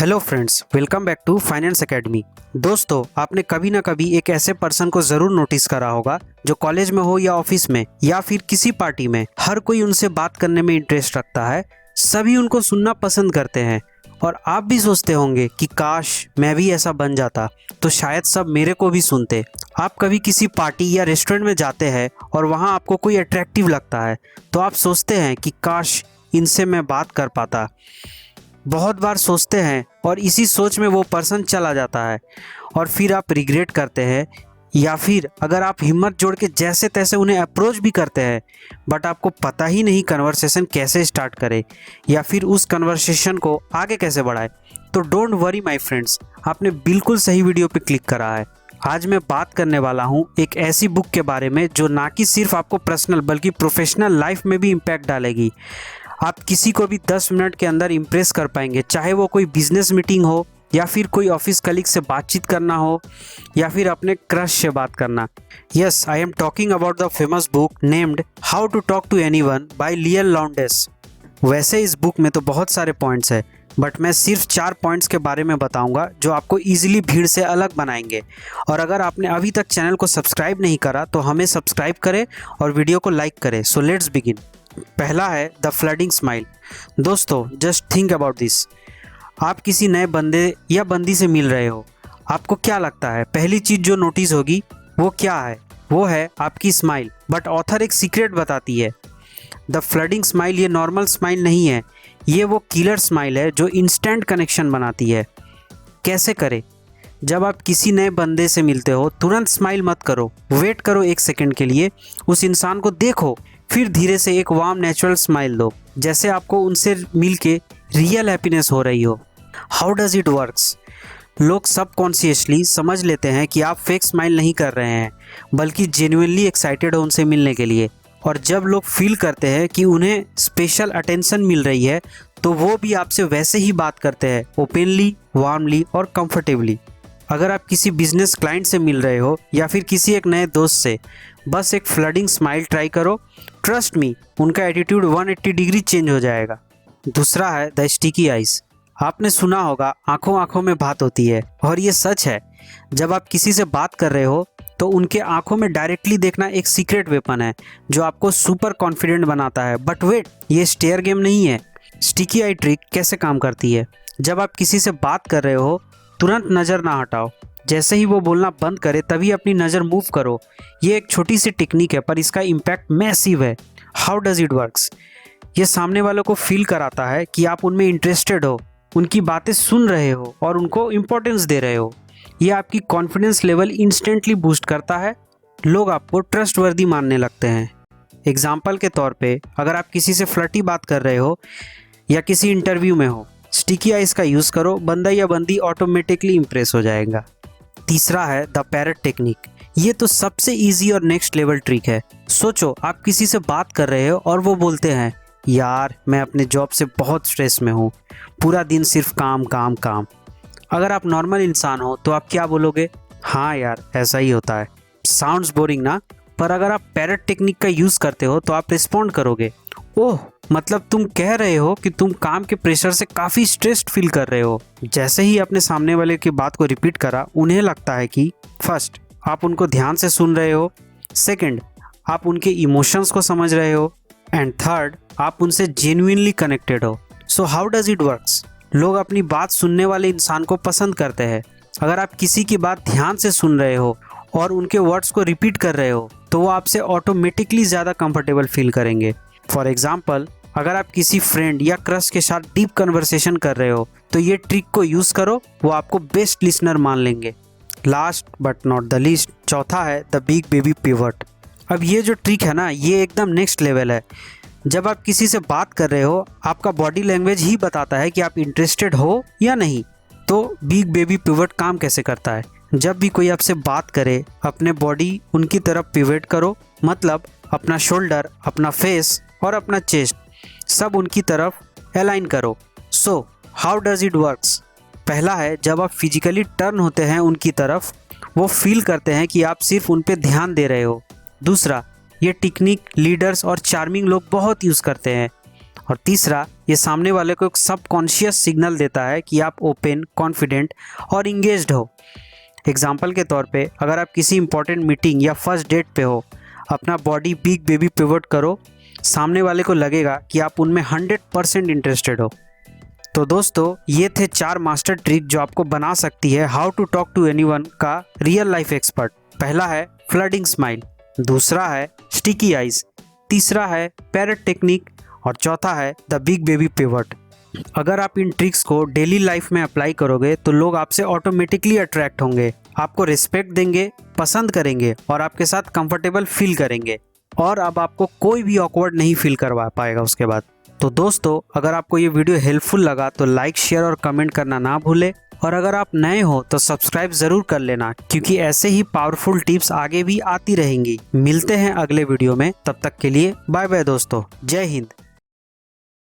Hello friends, welcome back to finance academy. दोस्तों, आपने कभी ना कभी एक ऐसे पर्सन को ज़रूर नोटिस करा होगा जो कॉलेज में हो या ऑफिस में या फिर किसी पार्टी में, हर कोई उनसे बात करने में इंटरेस्ट रखता है। सभी उनको सुनना पसंद करते हैं और आप भी सोचते होंगे कि काश मैं भी ऐसा बन जाता तो शायद सब मेरे को भी सुनते। आप कभी किसी पार्टी या रेस्टोरेंट में जाते हैं और वहाँ आपको कोई अट्रैक्टिव लगता है तो आप सोचते हैं कि काश इनसे मैं बात कर पाता। बहुत बार सोचते हैं और इसी सोच में वो पर्सन चला जाता है और फिर आप रिग्रेट करते हैं, या फिर अगर आप हिम्मत जोड़ के जैसे तैसे उन्हें अप्रोच भी करते हैं बट आपको पता ही नहीं कन्वर्सेशन कैसे स्टार्ट करे या फिर उस कन्वर्सेशन को आगे कैसे बढ़ाए। तो डोंट वरी माय फ्रेंड्स, आपने बिल्कुल सही वीडियो पे क्लिक करा है। आज मैं बात करने वाला हूँ एक ऐसी बुक के बारे में जो ना कि सिर्फ आपको पर्सनल बल्कि प्रोफेशनल लाइफ में भी इम्पैक्ट डालेगी। आप किसी को भी 10 मिनट के अंदर इम्प्रेस कर पाएंगे, चाहे वो कोई बिजनेस मीटिंग हो या फिर कोई ऑफिस कलीग से बातचीत करना हो या फिर अपने क्रश से बात करना। Yes, I am talking about the famous book named how to talk to anyone by Leil Lowndes. वैसे इस बुक में तो बहुत सारे पॉइंट्स है बट मैं सिर्फ 4 पॉइंट्स के बारे में बताऊंगा जो आपको इजीली भीड़ से अलग बनाएंगे। और अगर आपने अभी तक चैनल को सब्सक्राइब नहीं करा तो हमें सब्सक्राइब करें और वीडियो को लाइक करें। So let's begin. पहला है द फ्लडिंग स्माइल। दोस्तों, जस्ट थिंक अबाउट दिस। आप किसी नए बंदे या बंदी से मिल रहे हो, आपको क्या लगता है पहली चीज़ जो नोटिस होगी वो क्या है? वो है आपकी स्माइल। बट ऑथर एक सीक्रेट बताती है। द फ्लडिंग स्माइल ये नॉर्मल स्माइल नहीं है, ये वो किलर स्माइल है जो इंस्टेंट कनेक्शन बनाती है। कैसे करें? जब आप किसी नए बंदे से मिलते हो तुरंत स्माइल मत करो, वेट करो 1 सेकंड के लिए, उस इंसान को देखो, फिर धीरे से एक वार्म नेचुरल स्माइल दो, जैसे आपको उनसे मिल के रियल हैप्पीनेस हो रही हो। How does it works? लोग सबकॉन्शियसली समझ लेते हैं कि आप फेक स्माइल नहीं कर रहे हैं बल्कि जेन्युइनली एक्साइटेड हो उनसे मिलने के लिए। और जब लोग फील करते हैं कि उन्हें स्पेशल अटेंशन मिल रही है तो वो भी आपसे वैसे ही बात करते हैं, ओपनली, वार्मली और कंफर्टेबली। अगर आप किसी बिजनेस क्लाइंट से मिल रहे हो या फिर किसी एक नए दोस्त से, बस एक फ्लडिंग स्माइल ट्राई करो। ट्रस्ट मी, उनका एटीट्यूड 180 डिग्री चेंज हो जाएगा। दूसरा है द स्टिकी आइज। आपने सुना होगा आंखों आंखों में बात होती है, और ये सच है। जब आप किसी से बात कर रहे हो तो उनके आंखों में डायरेक्टली देखना एक सीक्रेट वेपन है जो आपको सुपर कॉन्फिडेंट बनाता है। बट वेट, ये स्टेयर गेम नहीं है। स्टिकी आई ट्रिक कैसे काम करती है? जब आप किसी से बात कर रहे हो तुरंत नज़र ना हटाओ, जैसे ही वो बोलना बंद करे तभी अपनी नज़र मूव करो। ये एक छोटी सी टेक्निक है पर इसका इम्पैक्ट मैसिव है। How does it works? ये सामने वालों को फील कराता है कि आप उनमें इंटरेस्टेड हो, उनकी बातें सुन रहे हो और उनको इम्पोर्टेंस दे रहे हो। ये आपकी कॉन्फिडेंस लेवल इंस्टेंटली बूस्ट करता है। लोग आपको ट्रस्टवर्दी मानने लगते हैं। एग्जाम्पल के तौर पे, अगर आप किसी से फ्लर्टी बात कर रहे हो या किसी इंटरव्यू में हो, स्टिकी आइज का यूज़ करो, बंदा या बंदी ऑटोमेटिकली इंप्रेस हो जाएगा। तीसरा है द पैरट टेक्निक। ये तो सबसे इजी और नेक्स्ट लेवल ट्रिक है। सोचो, आप किसी से बात कर रहे हो और वो बोलते हैं, यार मैं अपने जॉब से बहुत स्ट्रेस में हूँ, पूरा दिन सिर्फ काम काम काम। अगर आप नॉर्मल इंसान हो तो आप क्या बोलोगे? हाँ यार, ऐसा ही होता है। साउंड्स बोरिंग ना? पर अगर आप पैरट टेक्निक का यूज़ करते हो तो आप रिस्पॉन्ड करोगे, ओह, मतलब तुम कह रहे हो कि तुम काम के प्रेशर से काफ़ी स्ट्रेस्ड फील कर रहे हो। जैसे ही अपने सामने वाले की बात को रिपीट करा, उन्हें लगता है कि फर्स्ट, आप उनको ध्यान से सुन रहे हो, सेकंड, आप उनके इमोशंस को समझ रहे हो, एंड थर्ड, आप उनसे जेन्युइनली कनेक्टेड हो। So how does it works? लोग अपनी बात सुनने वाले इंसान को पसंद करते हैं। अगर आप किसी की बात ध्यान से सुन रहे हो और उनके वर्ड्स को रिपीट कर रहे हो तो वो आपसे ऑटोमेटिकली ज़्यादा कंफर्टेबल फील करेंगे। फॉर एग्जाम्पल, अगर आप किसी फ्रेंड या क्रश के साथ डीप कन्वर्सेशन कर रहे हो तो ये ट्रिक को यूज़ करो, वो आपको बेस्ट लिसनर मान लेंगे। Last but not the least, चौथा है द बिग बेबी पिवट। अब ये जो ट्रिक है ना, ये एकदम नेक्स्ट लेवल है। जब आप किसी से बात कर रहे हो, आपका बॉडी लैंग्वेज ही बताता है कि आप इंटरेस्टेड हो या नहीं। तो बिग बेबी पिवट काम कैसे करता है? जब भी कोई आपसे बात करे, अपने बॉडी उनकी तरफ पिवट करो, मतलब अपना शोल्डर, अपना फेस और अपना चेस्ट सब उनकी तरफ अलाइन करो। So how does it works? पहला है, जब आप फिजिकली टर्न होते हैं उनकी तरफ, वो फील करते हैं कि आप सिर्फ उन पे ध्यान दे रहे हो। दूसरा, ये टेक्निक लीडर्स और चार्मिंग लोग बहुत यूज़ करते हैं। और तीसरा, ये सामने वाले को एक सबकॉन्शियस सिग्नल देता है कि आप ओपन, कॉन्फिडेंट और इंगेज्ड हो। एग्जाम्पल के तौर पे अगर आप किसी इंपॉर्टेंट मीटिंग या फर्स्ट डेट पे हो, अपना बॉडी बिग बेबी पिवट करो, सामने वाले को लगेगा कि आप उनमें 100% इंटरेस्टेड हो। तो दोस्तों, ये थे 4 मास्टर ट्रिक जो आपको बना सकती है how to talk to anyone का रियल लाइफ एक्सपर्ट। पहला है फ्लडिंग स्माइल, दूसरा है स्टिकी आइज, तीसरा है पैरट टेक्निक और चौथा है द बिग बेबी पिवट। अगर आप इन ट्रिक्स को डेली लाइफ में अप्लाई करोगे तो लोग आपसे ऑटोमेटिकली अट्रैक्ट होंगे, आपको रिस्पेक्ट देंगे, पसंद करेंगे और आपके साथ कंफर्टेबल फील करेंगे, और अब आपको कोई भी ऑकवर्ड नहीं फील करवा पाएगा उसके बाद। तो दोस्तों, अगर आपको ये वीडियो हेल्पफुल लगा तो लाइक, शेयर और कमेंट करना ना भूले, और अगर आप नए हो तो सब्सक्राइब ज़रूर कर लेना, क्योंकि ऐसे ही पावरफुल टिप्स आगे भी आती रहेंगी। मिलते हैं अगले वीडियो में, तब तक के लिए बाय बाय दोस्तों, जय हिंद।